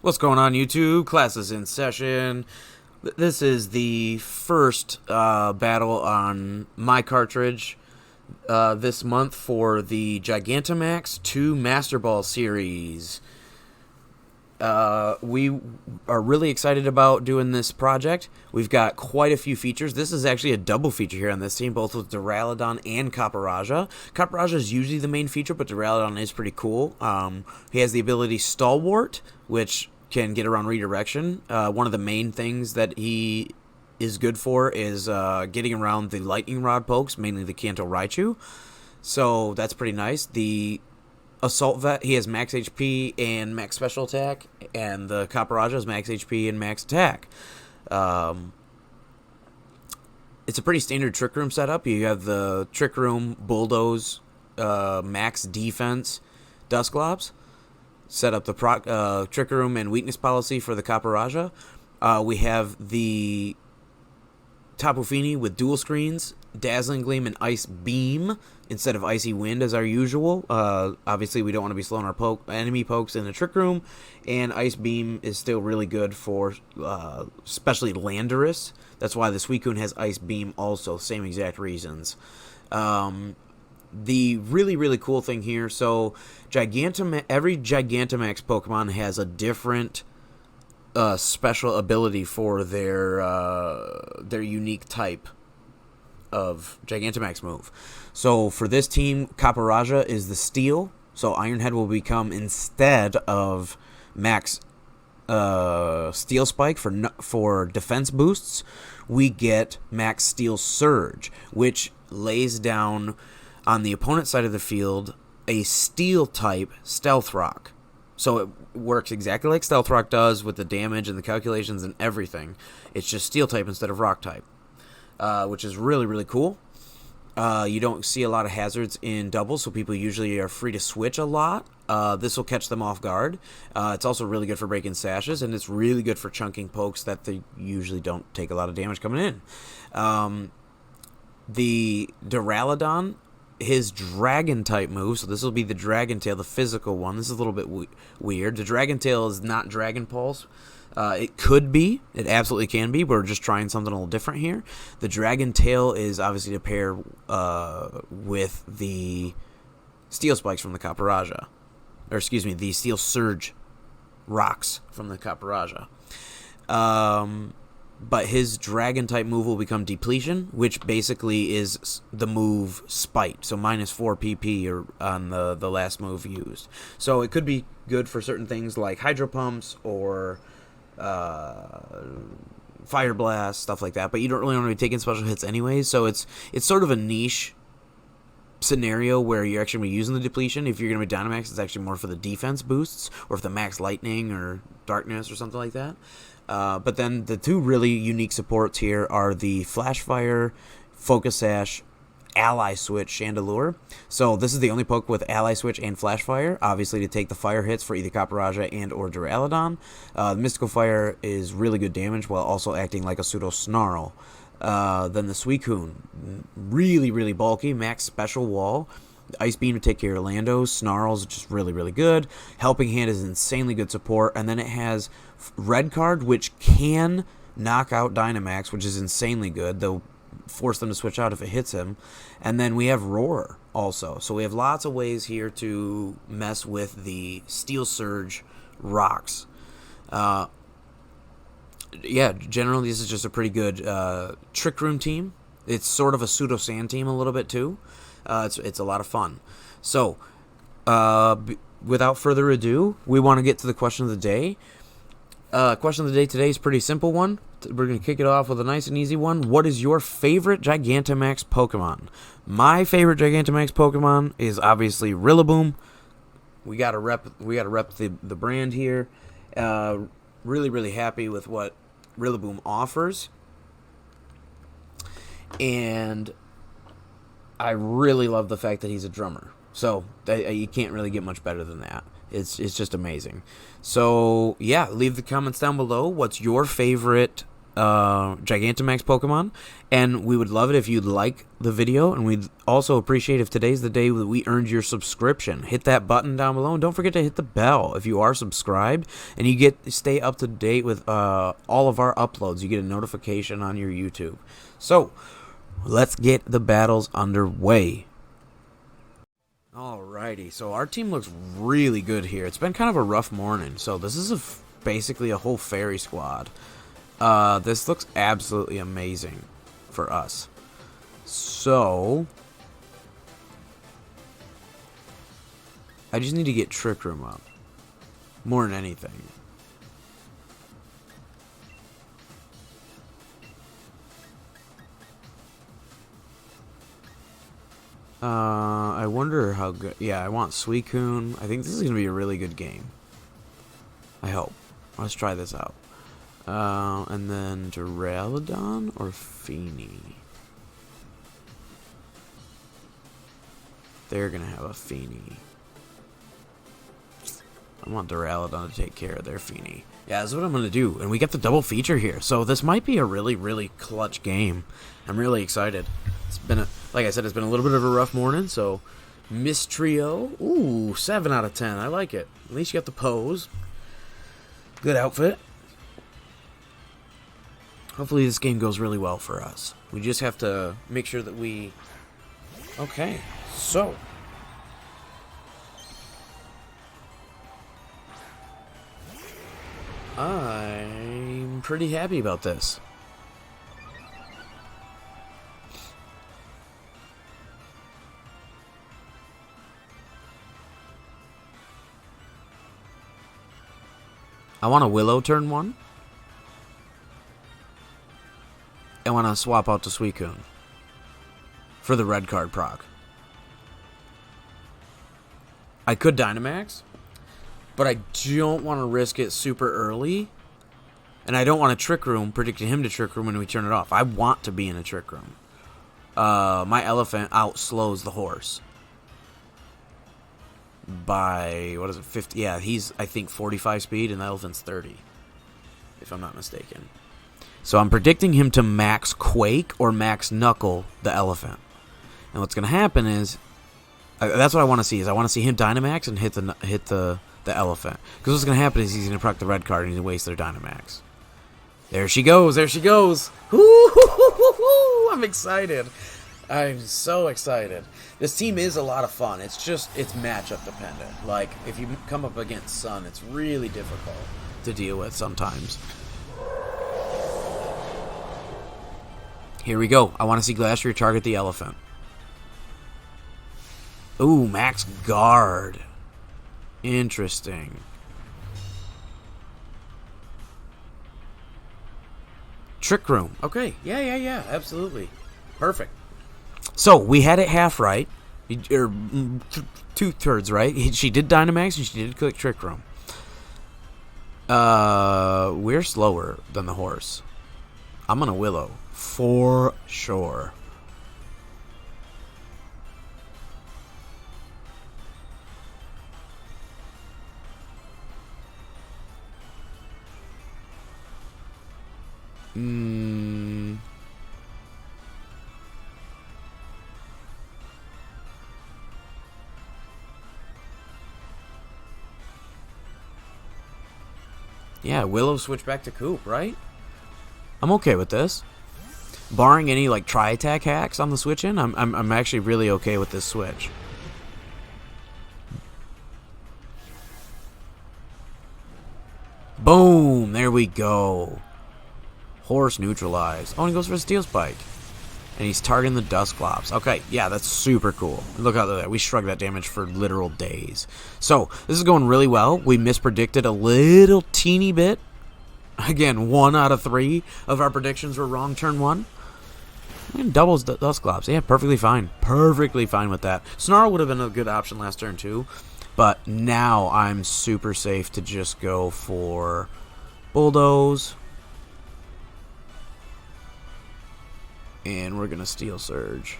What's going on, YouTube? Class is in session. This is the first battle on my cartridge this month for the Gigantamax 2 Master Ball series. We are really excited about doing this project. We've got quite a few features. This is actually a double feature here on this team, both with Duraludon and COPPERAJAH. COPPERAJAH is usually the main feature, but Duraludon is pretty cool. He has the ability Stalwart, which can get around redirection. One of the main things that he is good for is getting around the lightning rod pokes, mainly the Kanto Raichu. So that's pretty nice. The Assault Vet, he has max HP and max special attack, and the COPPERAJAH has max HP and max attack. It's a pretty standard Trick Room setup. You have the Trick Room, Bulldoze, max defense, Dusclops. Set up the Trick Room and weakness policy for the COPPERAJAH. We have the Tapu Fini with dual screens, Dazzling Gleam and Ice Beam instead of Icy Wind as our usual. Obviously, we don't want to be slowing our enemy pokes in the Trick Room, and Ice Beam is still really good for especially Landorus. That's why the Suicune has Ice Beam also, same exact reasons. The really cool thing here, so every Gigantamax Pokemon has a different special ability for their unique type of Gigantamax move. So for this team, COPPERAJAH is the Steel. So Iron Head will become, instead of max Steel Spike for defense boosts, we get max Steel Surge, which lays down on the opponent's side of the field a Steel type Stealth Rock. So it works exactly like Stealth Rock does with the damage and the calculations and everything. It's just Steel type instead of Rock type, which is really cool. You don't see a lot of hazards in doubles, so people usually are free to switch a lot. This will catch them off guard. It's also really good for breaking sashes, and it's really good for chunking pokes that they usually don't take a lot of damage coming in. The Duraludon, his Dragon type move, so this will be the Dragon Tail, the physical one. This is a little bit weird. The Dragon Tail is not Dragon Pulse. It could be. It absolutely can be. We're just trying something a little different here. The Dragon Tail is obviously to pair with the Steel Spikes from the COPPERAJAH. Or excuse me, the Steel Surge rocks from the COPPERAJAH. But his Dragon type move will become Depletion, which basically is the move Spite, so minus 4 PP on the last move used. So it could be good for certain things like Hydro Pumps or Fire Blast, stuff like that. But you don't really want to be taking special hits anyways, so it's sort of a niche scenario where you're actually going to be using the Depletion. If you're going to be Dynamax, it's actually more for the defense boosts, or if the max Lightning or Darkness or something like that. But then the two really unique supports here are the Flash Fire, Focus Sash, Ally Switch, Chandelure. So this is the only poke with Ally Switch and Flash Fire, obviously to take the fire hits for either COPPERAJAH and or Duraludon. The Mystical Fire is really good damage while also acting like a pseudo Snarl. Then the Suicune, really bulky, max Special Wall. Ice Beam to take care of Landos. Snarl's just really good. Helping Hand is insanely good support. And then it has Red Card, which can knock out Dynamax, which is insanely good. They'll force them to switch out if it hits him. And then we have Roar also. So we have lots of ways here to mess with the Steel Surge rocks. Yeah, generally this is just a pretty good Trick Room team. It's sort of a pseudo Sand team a little bit too. It's a lot of fun. So, without further ado, we want to get to the question of the day. Question of the day today is a pretty simple one. We're going to kick it off with a nice and easy one. What is your favorite Gigantamax Pokemon? My favorite Gigantamax Pokemon is obviously Rillaboom. We gotta rep the brand here. Really happy with what Rillaboom offers. And I really love the fact that he's a drummer. So you can't really get much better than that. It's just amazing. So yeah, leave the comments down below. What's your favorite Gigantamax Pokemon, and we would love it if you'd like the video, and we'd also appreciate if today's the day that we earned your subscription. Hit that button down below, and don't forget to hit the bell if you are subscribed, and you stay up to date with all of our uploads. You get a notification on your YouTube. So let's get the battles underway. Alrighty, so our team looks really good here. It's been kind of a rough morning, so this is basically a whole fairy squad. This looks absolutely amazing for us. So I just need to get Trick Room up more than anything. I wonder how good. Yeah, I want Suicune. I think this is gonna be a really good game. I hope. Let's try this out. And then Duraludon or Feeny? They're gonna have a Feeny. I want Duraludon to take care of their Feeny. Yeah, that's what I'm gonna do. And we get the double feature here, so this might be a really, really clutch game. I'm really excited. It's been like I said, it's been a little bit of a rough morning, so Miss Trio. Ooh, 7 out of 10. I like it. At least you got the pose. Good outfit. Hopefully this game goes really well for us. We just have to make sure that we... Okay, so... I'm pretty happy about this. I want a Willow turn 1. I want to swap out to Suicune for the red card proc. I could Dynamax, but I don't want to risk it super early. And I don't want a Trick Room, predicting him to Trick Room when we turn it off. I want to be in a Trick Room. My Elephant outslows the horse. By, what is it, 50? Yeah, he's, I think, 45 speed, and the Elephant's 30. If I'm not mistaken. So I'm predicting him to max Quake or max Knuckle the Elephant. And what's going to happen is, that's what I want to see, is I want to see him Dynamax and hit the Elephant. Because what's going to happen is he's going to proc the red card and he's going to waste their Dynamax. There she goes, there she goes. Woo-hoo-hoo-hoo-hoo. I'm excited. I'm so excited. This team is a lot of fun. It's matchup dependent. Like, if you come up against Sun, it's really difficult to deal with sometimes. Here we go. I want to see Glastrier target the Elephant. Ooh, max guard. Interesting. Trick Room. Okay. Yeah. Absolutely. Perfect. So, we had it half right. Or 2/3 right. She did Dynamax and she did click Trick Room. We're slower than the horse. I'm gonna Willow. For sure. Yeah, Willow switch back to Coop, right? I'm okay with this. Barring any like tri-attack hacks on the switch in, I'm actually really okay with this switch. Boom! There we go. Horse neutralized. Oh, and he goes for a Steel Spike. And he's targeting the Dusclops. Okay, yeah, that's super cool. Look how that we shrugged that damage for literal days. So, this is going really well. We mispredicted a little teeny bit. Again, 1 out of 3 of our predictions were wrong turn 1. And doubles Dusclops. Yeah, perfectly fine. Perfectly fine with that. Snarl would have been a good option last turn too. But now I'm super safe to just go for Bulldoze. And we're going to Steel Surge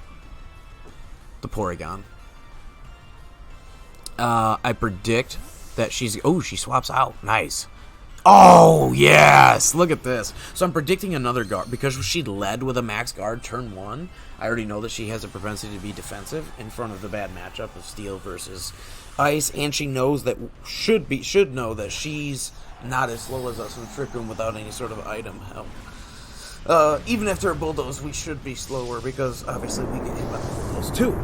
the Porygon. I predict that she's... Oh, she swaps out. Nice. Oh, yes! Look at this. So I'm predicting another guard. Because she led with a max guard turn 1, I already know that she has a propensity to be defensive in front of the bad matchup of steel versus ice. And she knows that, should know that she's not as slow as us in the Trick Room without any sort of item help. Even after a bulldoze, we should be slower because obviously we get hit by the bulldoze too.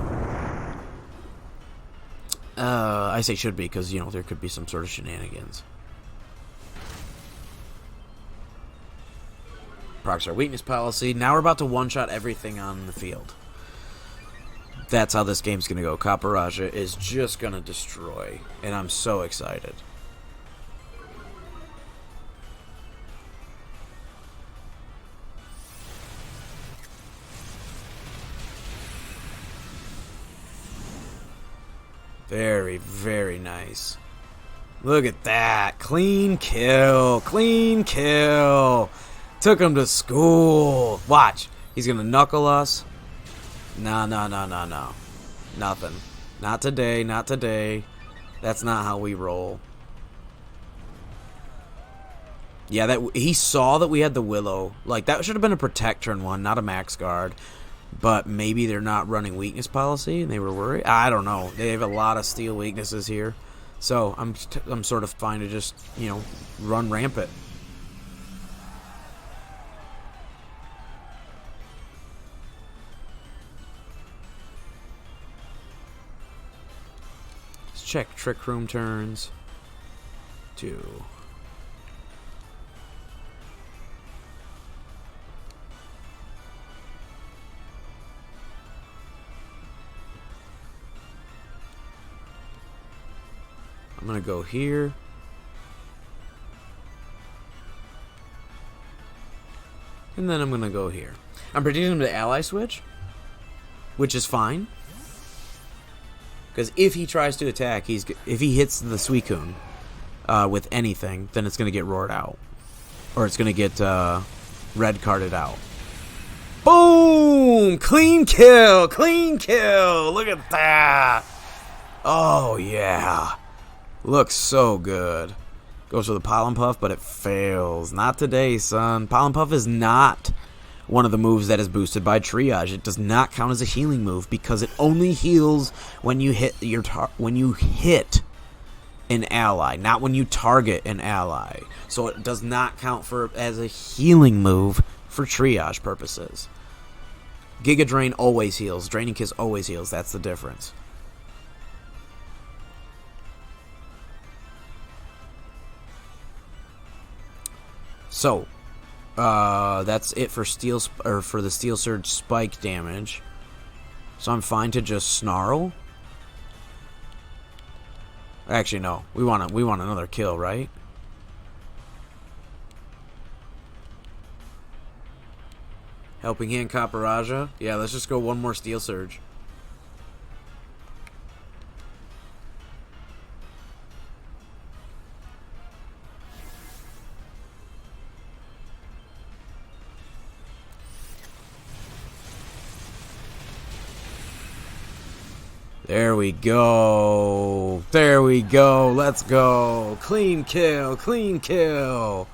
I say should be because, you know, there could be some sort of shenanigans. Procs our weakness policy. Now we're about to one-shot everything on the field. That's how this game's going to go. COPPERAJAH is just going to destroy. And I'm so excited. Very, very nice. Look at that. Clean kill. Clean kill. Took him to school. Watch. He's going to knuckle us. No. Nothing. Not today. Not today. That's not how we roll. Yeah, that he saw that we had the Willow. Like, that should have been a protect turn 1, not a max guard. But maybe they're not running weakness policy and they were worried. I don't know. They have a lot of steel weaknesses here. So I'm sort of fine to just, you know, run rampant. Let's check Trick Room turns. 2. I'm going to go here. And then I'm going to go here. I'm predicting him to ally switch, which is fine. Because if he tries to attack, if he hits the Suicune with anything, then it's going to get roared out. Or it's going to get red carded out. Boom! Clean kill! Clean kill! Look at that! Oh, yeah. Looks so good. Goes for the Pollen Puff, but it fails. Not today, son. Pollen Puff is not one of the moves that is boosted by Triage. It does not count as a healing move because it only heals when you hit an ally, not when you target an ally. So it does not count as a healing move for Triage purposes. Giga Drain always heals. Draining Kiss always heals. That's the difference. So, that's it for for the Steel Surge spike damage. So I'm fine to just snarl. Actually, no. We want another kill, right? Helping Hand COPPERAJAH. Yeah, let's just go one more Steel Surge. There we go. There we go. Let's go. Clean kill. Clean kill.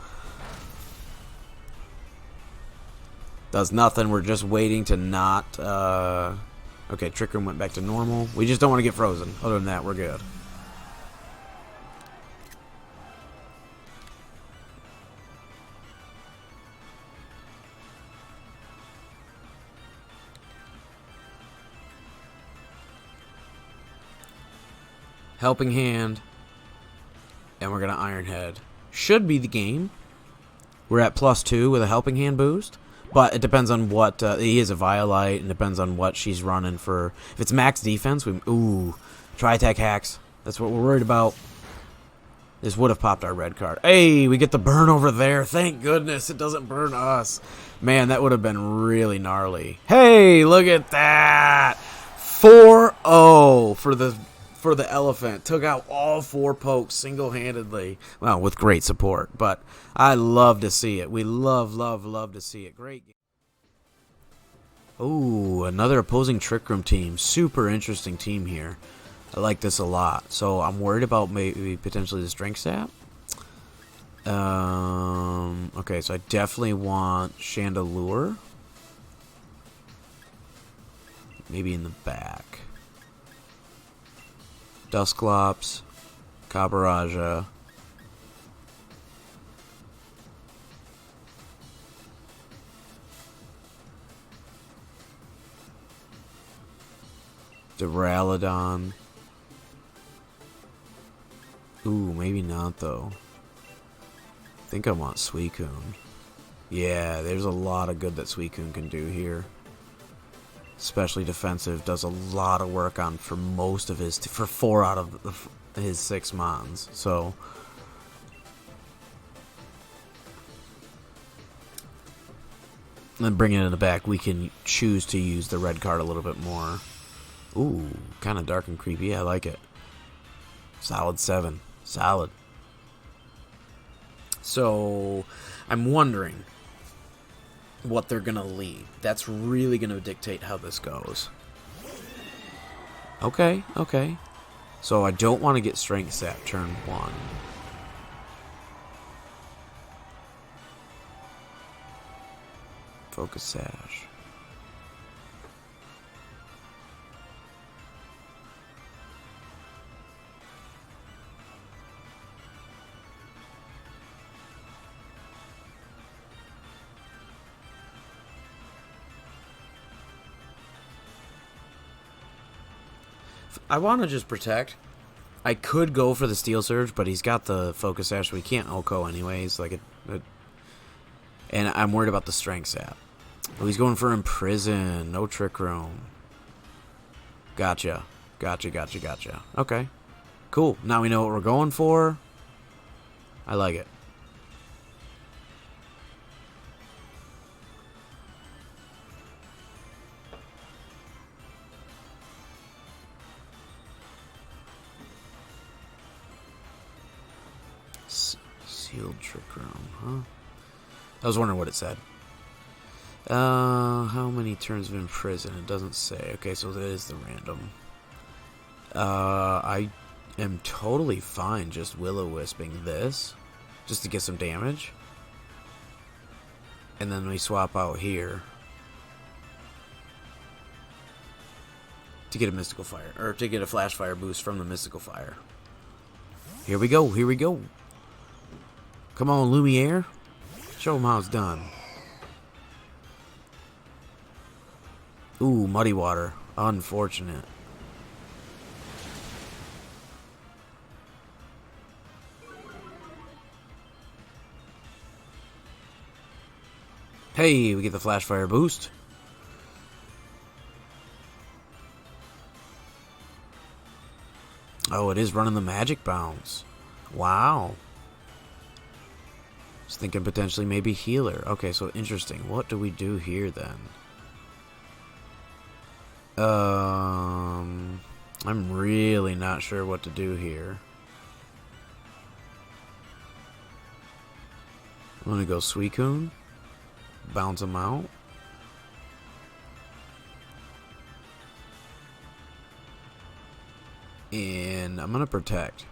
Does nothing. We're just waiting to not... Okay, Trick Room went back to normal. We just don't want to get frozen. Other than that, we're good. Helping Hand, and we're going to Iron Head. Should be the game. We're at +2 with a Helping Hand boost, but it depends on what, he is a Violite, and depends on what she's running for. If it's max defense, Tri-Attack hacks. That's what we're worried about. This would have popped our red card. Hey, we get the burn over there. Thank goodness it doesn't burn us. Man, that would have been really gnarly. Hey, look at that. 4-0 for the elephant. Took out all 4 pokes single-handedly. Well, with great support, but I love to see it. We love to see it. Great game. Ooh, another opposing Trick Room team. Super interesting team here. I like this a lot. So I'm worried about maybe potentially the Strength Sap. Okay, so I definitely want Chandelure. Maybe in the back. Dusclops, Copperaja. Duraludon. Ooh, maybe not though. I think I want Suicune. Yeah, there's a lot of good that Suicune can do here. Especially defensive, does a lot of work on for most of his, for 4 out of his 6 mons. So, then bringing it in the back, we can choose to use the red card a little bit more. Ooh, kind of dark and creepy. I like it. Solid 7. Solid. So, I'm wondering what they're going to leave. That's really going to dictate how this goes. Okay, okay. So, I don't want to get Strength Sap turn 1. Focus Sash. I want to just protect. I could go for the Steel Surge, but he's got the Focus Sash. We can't OHKO anyways. And I'm worried about the Strength Sap. Oh, he's going for Imprison. No Trick Room. Gotcha. Gotcha. Okay. Cool. Now we know what we're going for. I like it. Sealed Trick Room, huh? I was wondering what it said. How many turns of Imprison? It doesn't say. Okay, so that is the random. I am totally fine just Will-O-Wisping this. Just to get some damage. And then we swap out here. To get a Mystical Fire. Or to get a Flash Fire boost from the Mystical Fire. Here we go, here we go. Come on, Lumiere. Show them how it's done. Ooh, Muddy Water. Unfortunate. Hey, we get the Flash Fire boost. Oh, it is running the Magic Bounce. Wow. Just thinking potentially maybe Healer. Okay, so interesting. What do we do here then? I'm really not sure what to do here. I'm gonna go Suicune. Bounce him out. And I'm gonna protect.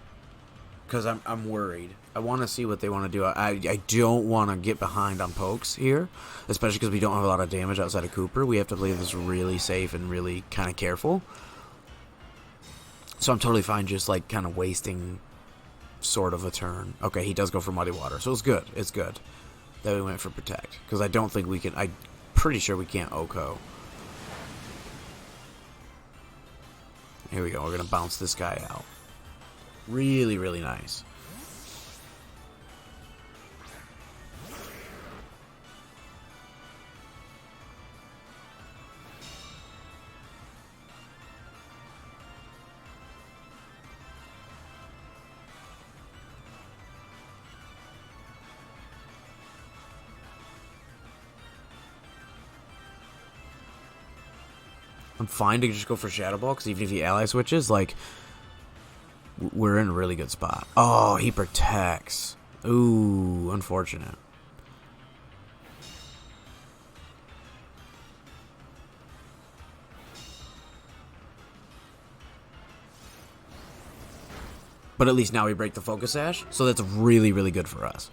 Because I'm worried. I want to see what they want to do. I don't want to get behind on pokes here. Especially because we don't have a lot of damage outside of Cooper. We have to play this really safe and really kind of careful. So I'm totally fine just like kind of wasting sort of a turn. Okay, he does go for Muddy Water. So it's good. It's good that we went for protect. Because I don't think we can... I'm pretty sure we can't OHKO. Here we go. We're going to bounce this guy out. Really, really nice. I'm fine to just go for Shadow Ball, because even if he ally switches, like, we're in a really good spot. Oh, he protects. Ooh, unfortunate. But at least now we break the Focus Sash, so that's really, really good for us.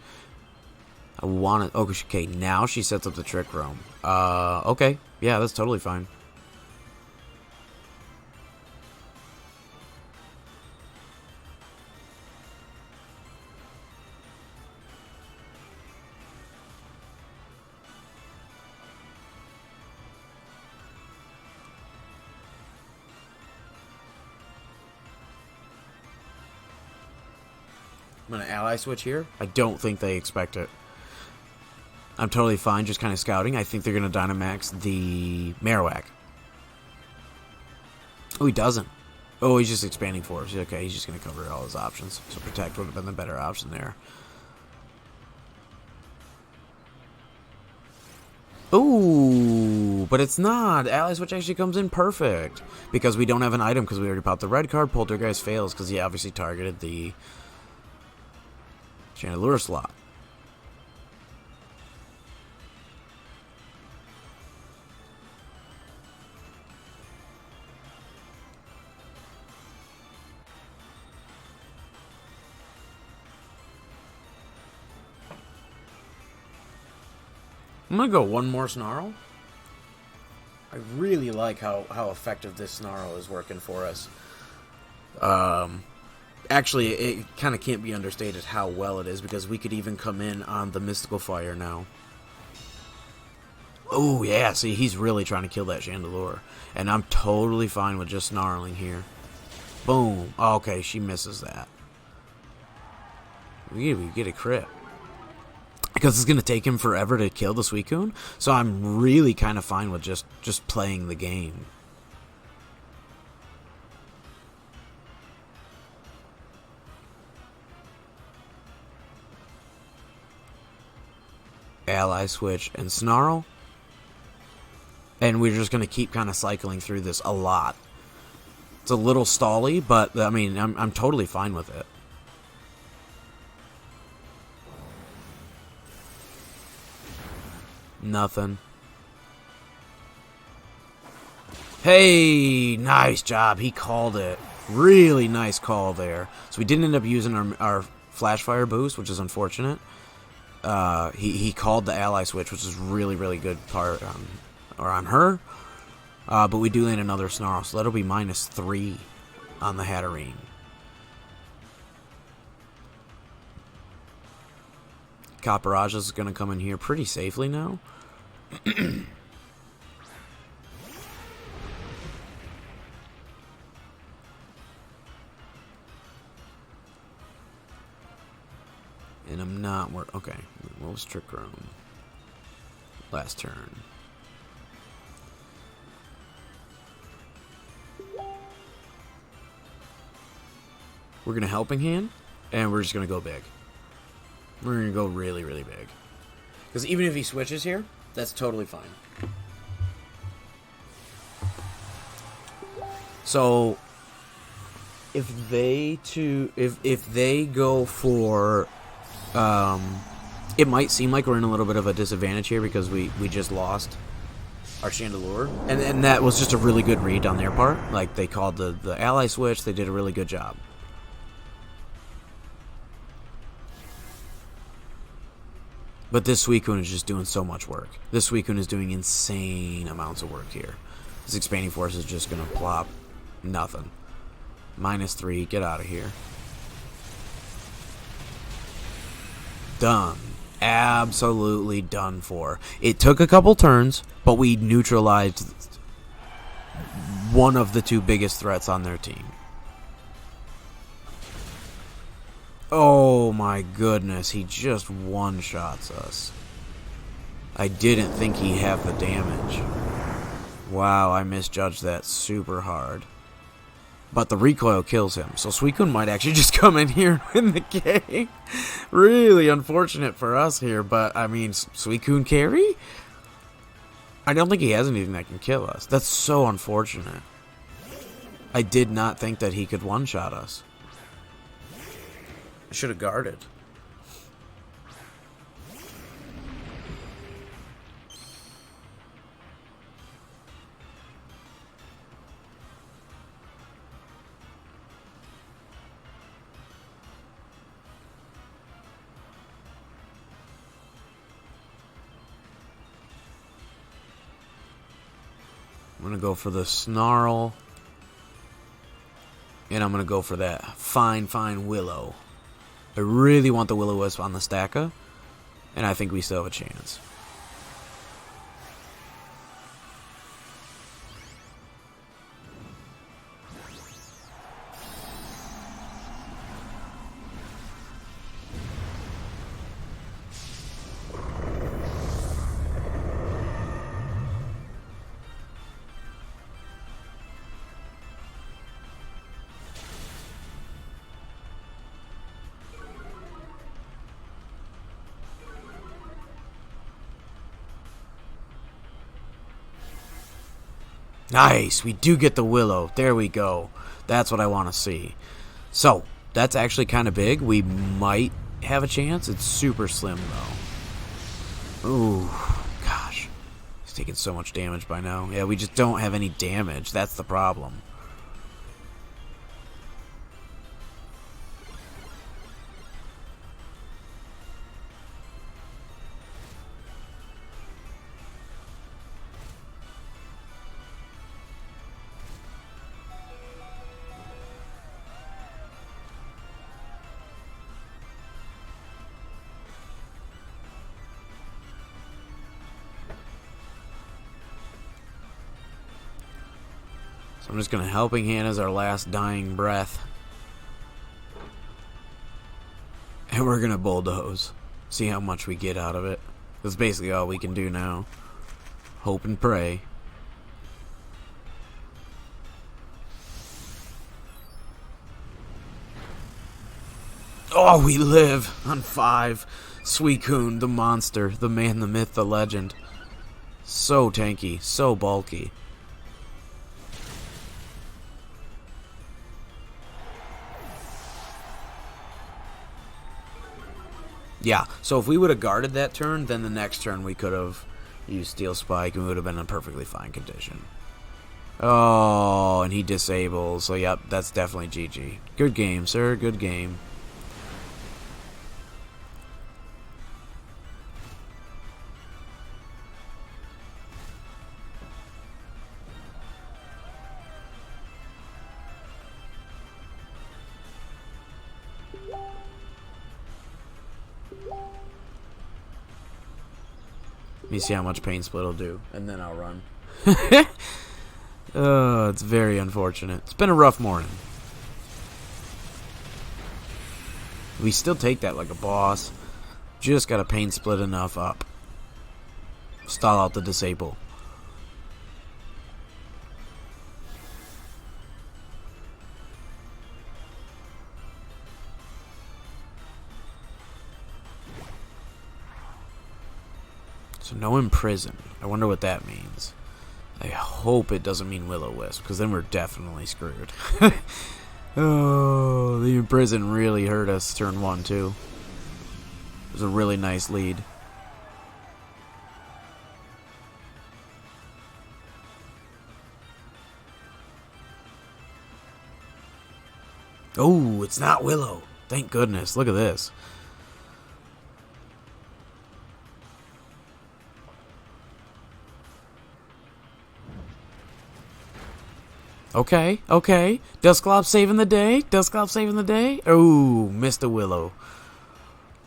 I want it. Okay, now she sets up the Trick Room. Okay. Yeah, that's totally fine. I'm going to ally switch here. I don't think they expect it. I'm totally fine just kind of scouting. I think they're going to Dynamax the Marowak. Oh, he doesn't. Oh, he's just expanding force. Okay, he's just going to cover all his options. So Protect would have been the better option there. Ooh, but it's not. Ally Switch actually comes in perfect. Because we don't have an item because we already popped the red card. Poltergeist fails because he obviously targeted the Chandelure slot. I'm going to go one more Snarl. I really like how effective this Snarl is working for us. Actually, it kind of can't be understated how well it is, because we could even come in on the Mystical Fire now. Oh, yeah, see, he's really trying to kill that Chandelure. And I'm totally fine with just snarling here. Boom. Okay, she misses that. We get a crit. Because it's going to take him forever to kill the Suicune. So I'm really kind of fine with just playing the game. Ally Switch and Snarl. And we're just going to keep kind of cycling through this a lot. It's a little stally, but I mean, I'm totally fine with it. Nothing. Hey, nice job. He called it. Really nice call there. So we didn't end up using our Flash Fire boost, which is unfortunate. He called the Ally Switch, which is really, really good part on her. But we do land another Snarl, so that'll be -3 on the Hatterene. COPPERAJAH is going to come in here pretty safely now. And I'm not okay. What was Trick Room? Last turn. We're going to Helping Hand, and we're just going to go big. We're going to go really, really big. Because even if he switches here, that's totally fine. So, if they go for, it might seem like we're in a little bit of a disadvantage here because we just lost our Chandelure, and that was just a really good read on their part. Like, they called the Ally Switch. They did a really good job. But this Suicune is just doing so much work. This Suicune is doing insane amounts of work here. This Expanding Force is just going to plop nothing. -3, get out of here. Done. Absolutely done for. It took a couple turns, but we neutralized one of the two biggest threats on their team. Oh my goodness, he just one-shots us. I didn't think he'd have the damage. Wow, I misjudged that super hard. But the recoil kills him, so Suicune might actually just come in here and win the game. Really unfortunate for us here, but I mean, Suicune carry? I don't think he has anything that can kill us. That's so unfortunate. I did not think that he could one-shot us. I should have guarded. I'm going to go for the Snarl. And I'm going to go for that Fine Willow. I really want the Will-O-Wisp on the Stacka. And I think we still have a chance. Nice, we do get the Willow. There we go. That's what I want to see. So, that's actually kind of big. We might have a chance. It's super slim, though. Ooh, gosh. He's taking so much damage by now. Yeah, we just don't have any damage. That's the problem. So I'm just going to Helping Hand as our last dying breath. And we're going to Bulldoze. See how much we get out of it. That's basically all we can do now. Hope and pray. Oh, we live on 5. Suicune, the monster, the man, the myth, the legend. So tanky, so bulky. Yeah, so if we would have guarded that turn, then the next turn we could have used Steel Spike and we would have been in perfectly fine condition. Oh, and he disables. So, yep, that's definitely GG. Good game, sir. Good game. Let me see how much Pain Split will do, and then I'll run. Oh, it's very unfortunate. It's been a rough morning. We still take that like a boss. Just got to Pain Split enough up. Stall out the disable. So no Imprison. I wonder what that means. I hope it doesn't mean Will-O-Wisp, because then we're definitely screwed. Oh, the Imprison really hurt us turn 1, too. It was a really nice lead. Oh, it's not Willow. Thank goodness. Look at this. Okay, okay. Dusclops saving the day. Dusclops saving the day. Oh, missed a Willow.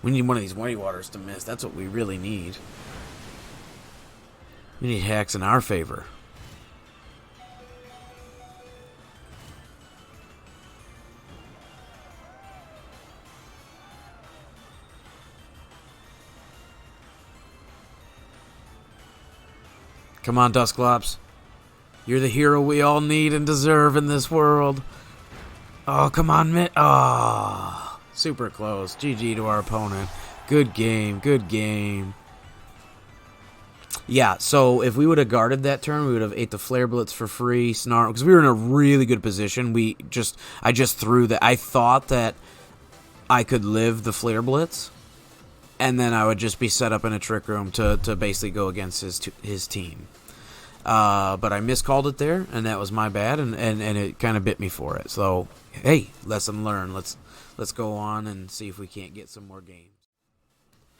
We need one of these White Waters to miss. That's what we really need. We need hacks in our favor. Come on, Dusclops. You're the hero we all need and deserve in this world. Oh, come on, Mitt. Oh, super close. GG to our opponent. Good game. Good game. Yeah, so if we would have guarded that turn, we would have ate the Flare Blitz for free. Snarl, because we were in a really good position. I just threw that. I thought that I could live the Flare Blitz, and then I would just be set up in a Trick Room to basically go against his team. But I miscalled it there, and that was my bad, and it kind of bit me for it. So, hey, lesson learned. Let's go on and see if we can't get some more games.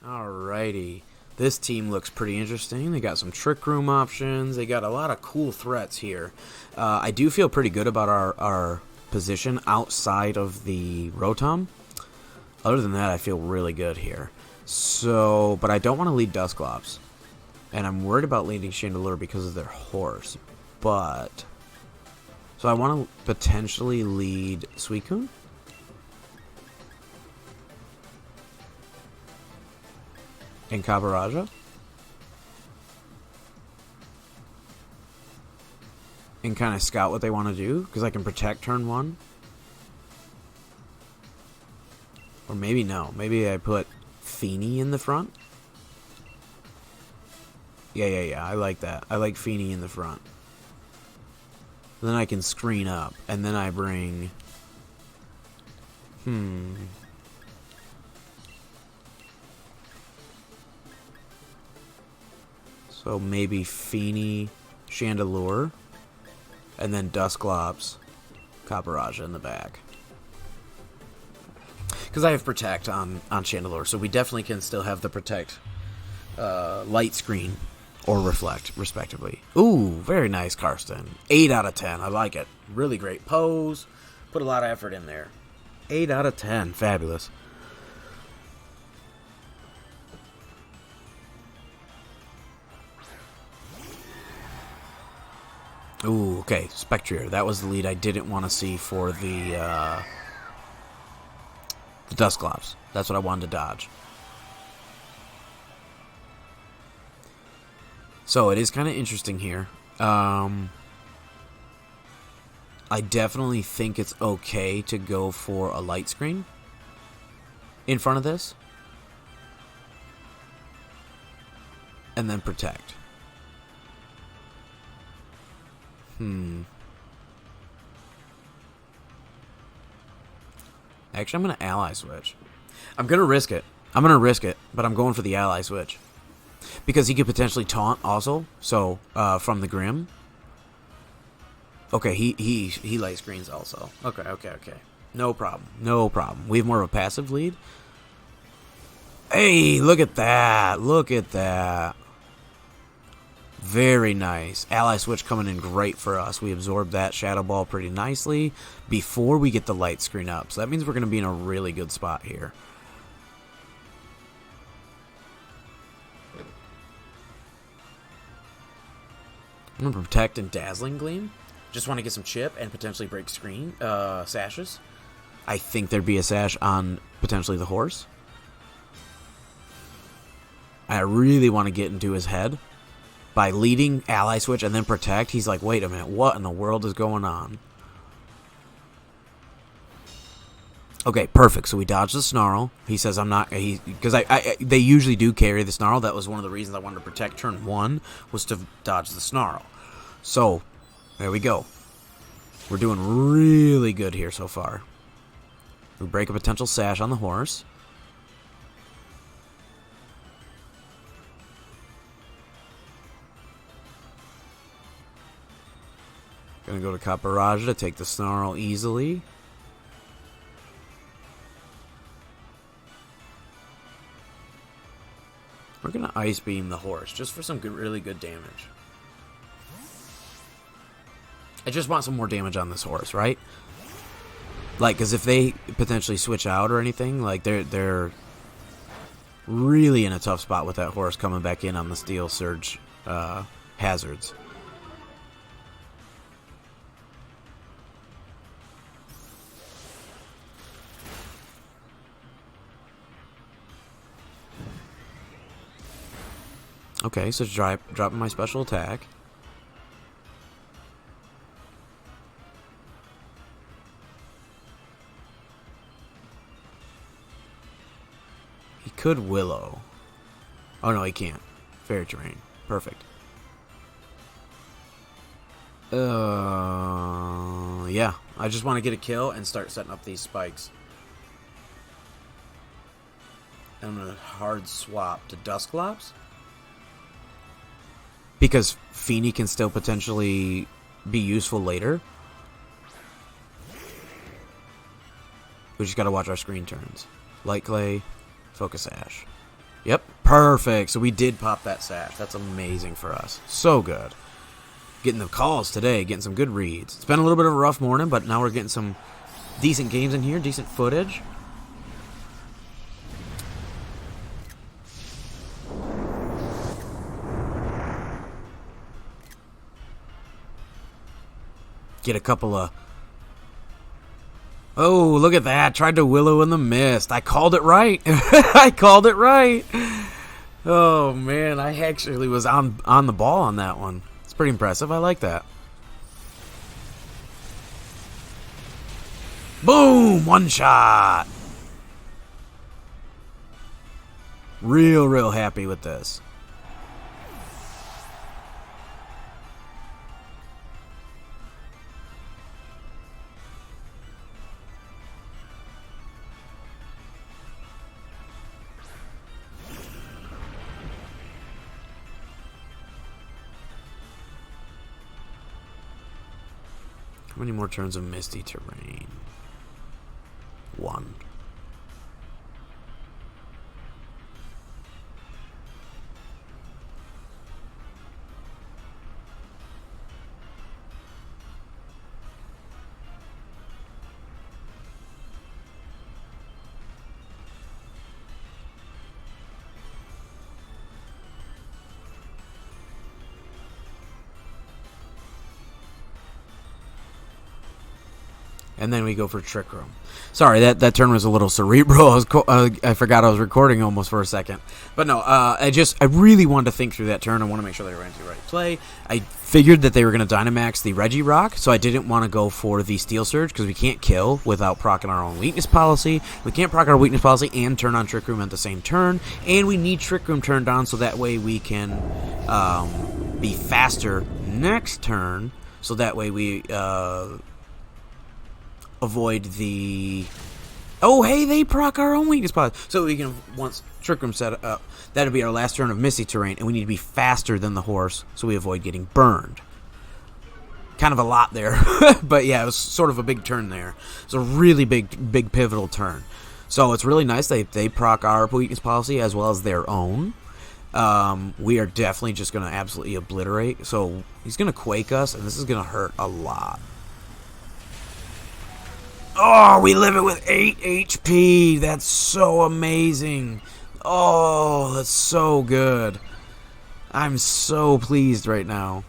Alrighty. This team looks pretty interesting. They got some Trick Room options. They got a lot of cool threats here. I do feel pretty good about our position outside of the Rotom. Other than that, I feel really good here. So, but I don't want to lead Dusclops. And I'm worried about leading Chandelure because of their horse. But, so I want to potentially lead Suicune. And Copperaja. And kind of scout what they want to do. Because I can protect turn 1. Or maybe no. Maybe I put Feeny in the front. Yeah. I like that. I like Feeny in the front. And then I can screen up. And then I bring... So maybe Feeny, Chandelure, and then Dusclops, Copperaja in the back. Because I have Protect on Chandelure, so we definitely can still have the Protect Light Screen or Reflect, respectively. Ooh, very nice, Karsten. 8 out of 10. I like it. Really great pose. Put a lot of effort in there. 8 out of 10. Fabulous. Ooh, okay, Spectrier. That was the lead I didn't want to see for the Dusclops. That's what I wanted to dodge. So it is kind of interesting here. I definitely think it's okay to go for a light screen in front of this. And then protect. Actually, I'm going to ally switch. I'm going to risk it. But I'm going for the ally switch. Because he could potentially taunt also. So, from the Grim. Okay, he light screens also. Okay. No problem. We have more of a passive lead. Hey, look at that. Very nice. Ally switch coming in great for us. We absorbed that Shadow Ball pretty nicely before we get the light screen up. So that means we're going to be in a really good spot here. I'm going to Protect and Dazzling Gleam. Just want to get some chip and potentially break screen sashes. I think there'd be a sash on potentially the horse. I really want to get into his head. By leading ally switch and then protect, he's like, wait a minute, what in the world is going on? Okay, perfect. So we dodge the Snarl. He says I'm not... Because they usually do carry the Snarl. That was one of the reasons I wanted to protect turn 1, was to dodge the Snarl. So, there we go. We're doing really good here so far. We break a potential sash on the horse. Gonna go to Copperaja to take the Snarl easily. We're gonna Ice Beam the horse just for some really good damage. I just want some more damage on this horse, right? Like, because if they potentially switch out or anything, like they're really in a tough spot with that horse coming back in on the Steel Surge hazards. Okay, so dropping my special attack. He could Willow. Oh no, he can't. Fairy Terrain. Perfect. Yeah. I just want to get a kill and start setting up these spikes. And I'm going to hard swap to Dusclops. Because Feeny can still potentially be useful later. We just gotta watch our screen turns. Light Clay, Focus Ash. Yep, perfect. So we did pop that sash. That's amazing for us. So good. Getting the calls today, getting some good reads. It's been a little bit of a rough morning, but now we're getting some decent games in here, decent footage. Get a couple of... Oh, look at that. Tried to willow in the mist. I called it right. I called it right. Oh, man. I actually was on the ball on that one. It's pretty impressive. I like that. Boom! One shot. Real happy with this. How many more turns of Misty Terrain? 1. And then we go for Trick Room. Sorry, that turn was a little cerebral. I forgot I was recording almost for a second. But no, I really wanted to think through that turn. I want to make sure they were into the right play. I figured that they were going to Dynamax the Regirock, so I didn't want to go for the Steel Surge because we can't kill without proccing our own weakness policy. We can't proc our weakness policy and turn on Trick Room at the same turn. And we need Trick Room turned on so that way we can be faster next turn. So that way we... avoid the... Oh, hey, they proc our own weakness policy. So we can, once Trick Room set up, that'll be our last turn of Misty Terrain, and we need to be faster than the horse so we avoid getting burned. Kind of a lot there. But yeah, it was sort of a big turn there. It's a really big pivotal turn. So it's really nice they proc our weakness policy as well as their own. We are definitely just going to absolutely obliterate. So he's going to Quake us, and this is going to hurt a lot. Oh, we live it with 8 HP. That's so amazing. Oh, that's so good. I'm so pleased right now.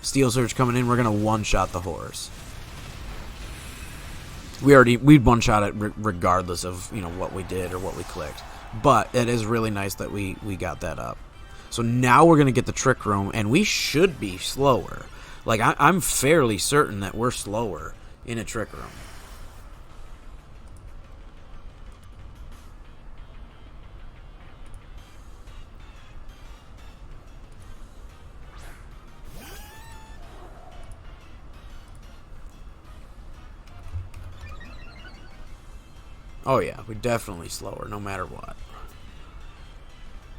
Steel Surge coming in. We're going to one-shot the horse. We'd one-shot it regardless of, what we did or what we clicked. But it is really nice that we got that up. So now we're going to get the Trick Room, and we should be slower. Like, I'm fairly certain that we're slower in a Trick Room. Oh yeah, we're definitely slower, no matter what.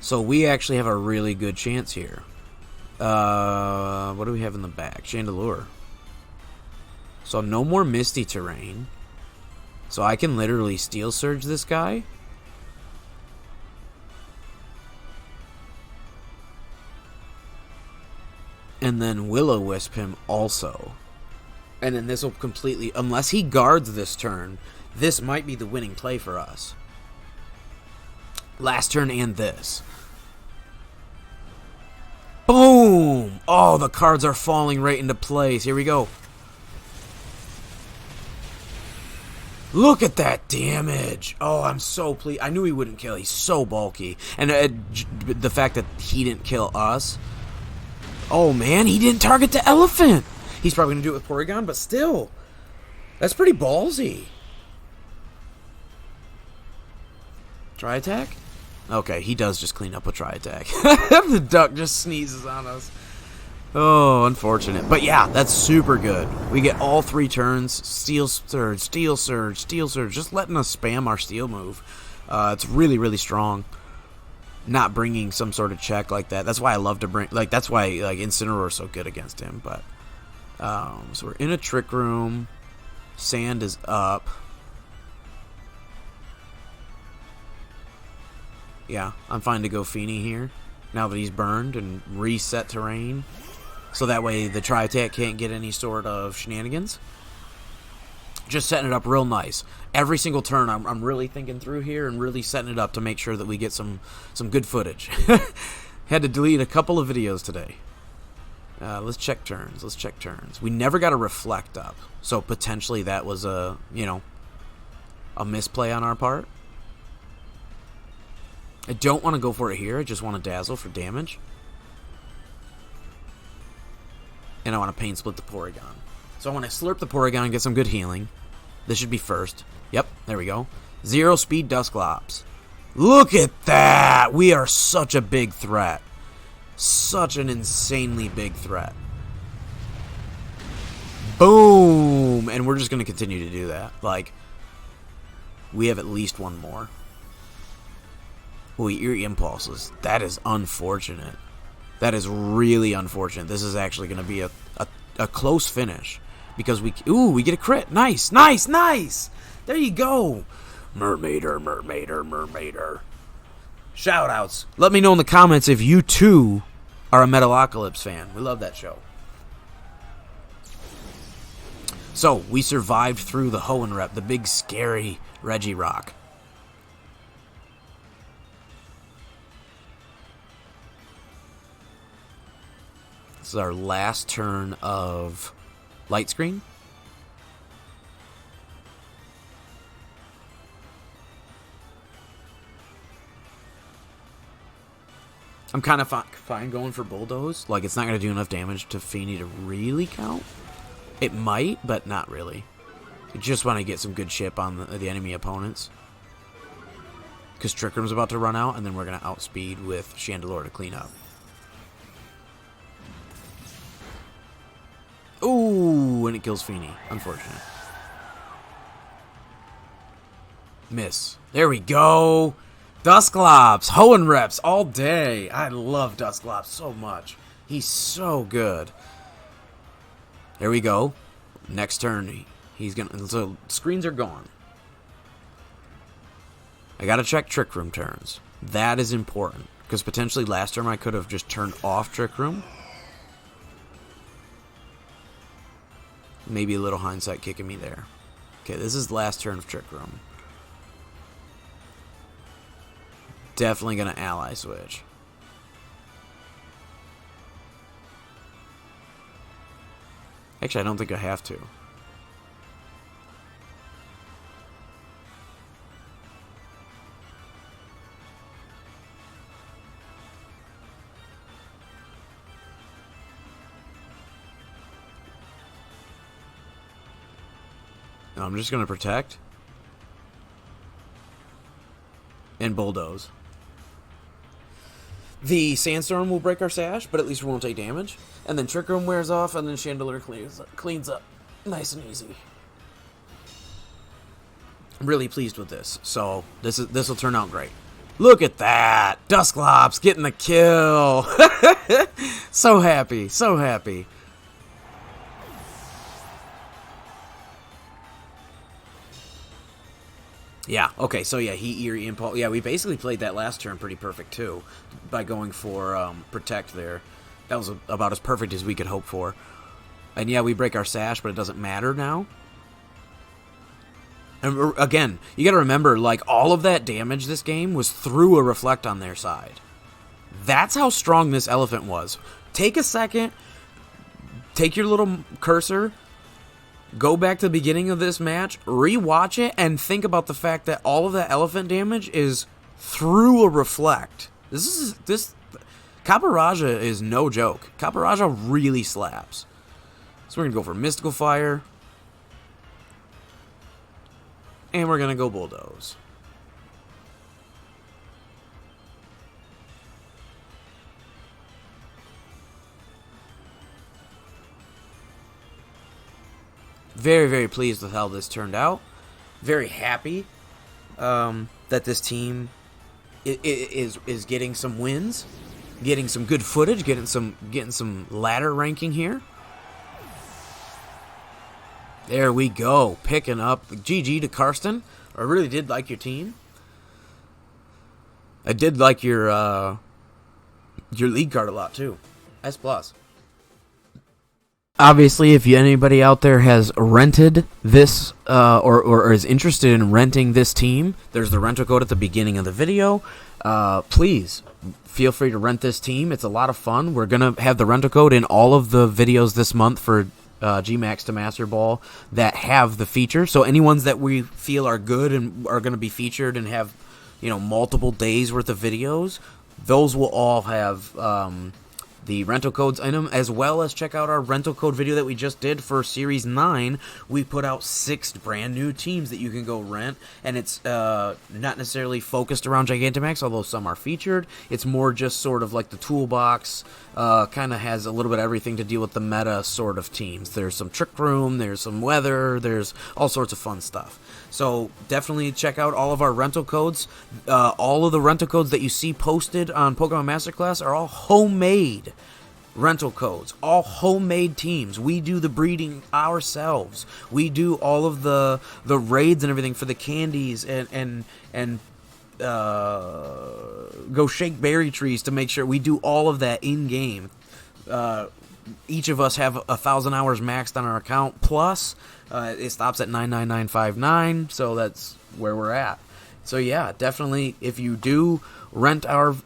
So we actually have a really good chance here. What do we have in the back? Chandelure. So no more Misty Terrain. So I can literally Steel Surge this guy. And then Will-O-Wisp him also. And then this will completely... Unless he guards this turn... This might be the winning play for us. Last turn and this. Boom! Oh, the cards are falling right into place. Here we go. Look at that damage. Oh, I'm so pleased. I knew he wouldn't kill. He's so bulky. And the fact that he didn't kill us. Oh, man, he didn't target the elephant. He's probably going to do it with Porygon, but still. That's pretty ballsy. Tri-Attack? Okay, he does just clean up with Tri-Attack. The duck just sneezes on us. Oh, unfortunate. But yeah, that's super good. We get all 3 turns. Steel Surge, Steel Surge, Steel Surge. Just letting us spam our Steel move. It's really strong. Not bringing some sort of check like that. That's why I love to bring... that's why Incineroar is so good against him. But so we're in a Trick Room. Sand is up. Yeah, I'm fine to go Feeny here, now that he's burned, and reset terrain. So that way the Tri-Attack can't get any sort of shenanigans. Just setting it up real nice. Every single turn I'm really thinking through here and really setting it up to make sure that we get some good footage. Had to delete a couple of videos today. Let's check turns. Let's check turns. We never got a reflect up. So potentially that was a, you know, a misplay on our part. I don't want to go for it here. I just want to dazzle for damage. And I want to pain split the Porygon. So I want to slurp the Porygon and get some good healing. This should be first. Yep, there we go. 0 speed Dusclops. Look at that! We are such a big threat. Such an insanely big threat. Boom! And we're just going to continue to do that. Like, we have at least one more. Ooh, Eerie Impulses. That is unfortunate. That is really unfortunate. This is actually going to be a close finish. Because we get a crit. Nice, nice, nice! There you go. Mermaider, Mermaider, Mermaider. Shoutouts. Let me know in the comments if you too are a Metalocalypse fan. We love that show. So, we survived through the Hoenn rep, the big scary Regirock. This is our last turn of Light Screen. I'm kind of fine going for Bulldoze. Like, it's not going to do enough damage to Feeny to really count. It might, but not really. I just want to get some good chip on the enemy opponents. Because Trick Room's about to run out, and then we're going to outspeed with Chandelure to clean up. Ooh, and it kills Feeny. Unfortunate. Miss. There we go. Dusclops. Hoenn reps all day. I love Dusclops so much. He's so good. There we go. Next turn, he's gonna. So screens are gone. I gotta check Trick Room turns. That is important because potentially last turn I could have just turned off Trick Room. Maybe a little hindsight kicking me there. Okay, this is the last turn of Trick Room. Definitely gonna ally switch. Actually, I don't think I have to. No, I'm just gonna protect and Bulldoze. The Sandstorm will break our sash, but at least we won't take damage. And then Trick Room wears off, and then Chandelure cleans up. Nice and easy. I'm really pleased with this. So this will turn out great. Look at that! Dusclops getting the kill! So happy, so happy. Yeah, okay, so yeah, he Eerie Impulse. Yeah, we basically played that last turn pretty perfect, too, by going for Protect there. That was about as perfect as we could hope for. And yeah, we break our sash, but it doesn't matter now. And again, you gotta remember, like, all of that damage this game was through a Reflect on their side. That's how strong this elephant was. Take a second, take your little cursor, go back to the beginning of this match, rewatch it, and think about the fact that all of that elephant damage is through a Reflect. This COPPERAJAH is no joke. COPPERAJAH really slaps. So we're gonna go for Mystical Fire, and we're gonna go Bulldoze. Very, very pleased with how this turned out. Very happy that this team is getting some wins, getting some good footage, getting some ladder ranking here. There we go, picking up. GG to Karsten. I really did like your team. I did like your league card a lot too. S plus. Obviously, if anybody out there has rented this or is interested in renting this team, there's the rental code at the beginning of the video. Please feel free to rent this team. It's a lot of fun. We're going to have the rental code in all of the videos this month for G-Max to Master Ball that have the feature. So any ones that we feel are good and are going to be featured and have, multiple days worth of videos, those will all have the rental codes in them, as well as check out our rental code video that we just did for Series 9. We put out 6 brand new teams that you can go rent, and it's not necessarily focused around Gigantamax, although some are featured. It's more just sort of like the toolbox, kind of has a little bit of everything to deal with the meta sort of teams. There's some Trick Room, there's some weather, there's all sorts of fun stuff. So definitely check out all of our rental codes. All of the rental codes that you see posted on Pokemon Masterclass are all homemade rental codes, all homemade teams. We do the breeding ourselves. We do all of the raids and everything for the candies and go shake berry trees to make sure we do all of that in game. Each of us have 1,000 hours maxed on our account, plus it stops at 99959, so that's where we're at. So yeah, definitely, if you do rent our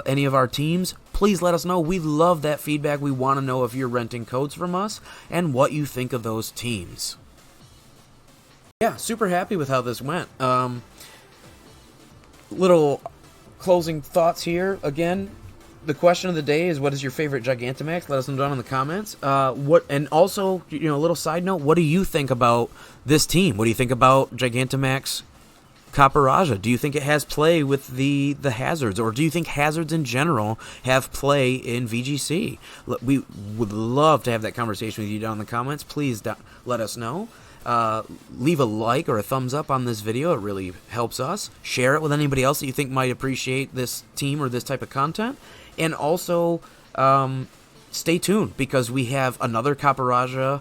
any of our teams, please let us know. We love that feedback. We want to know if you're renting codes from us and what you think of those teams. Yeah, super happy with how this went. Little closing thoughts here. Again, the question of the day is, what is your favorite Gigantamax? Let us know down in the comments. And also, a little side note, what do you think about this team? What do you think about Gigantamax COPPERAJAH? Do you think it has play with the hazards, or do you think hazards in general have play in VGC? We would love to have that conversation with you down in the comments. Please let us know. Leave a like or a thumbs up on this video. It really helps us. Share it with anybody else that you think might appreciate this team or this type of content. And also, stay tuned, because we have another COPPERAJAH,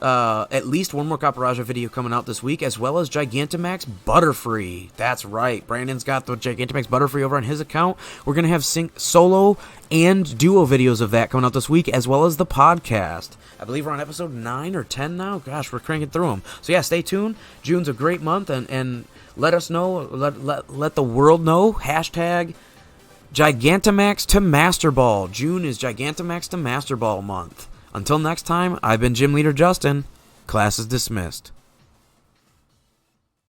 at least one more COPPERAJAH video coming out this week, as well as Gigantamax Butterfree. That's right. Brandon's got the Gigantamax Butterfree over on his account. We're going to have solo and duo videos of that coming out this week, as well as the podcast. I believe we're on episode 9 or 10 now. Gosh, we're cranking through them. So yeah, stay tuned. June's a great month, and let us know, let the world know. Hashtag Gigantamax to Master Ball. June is Gigantamax to Master Ball month. Until next time, I've been Gym Leader Justin. Class is dismissed.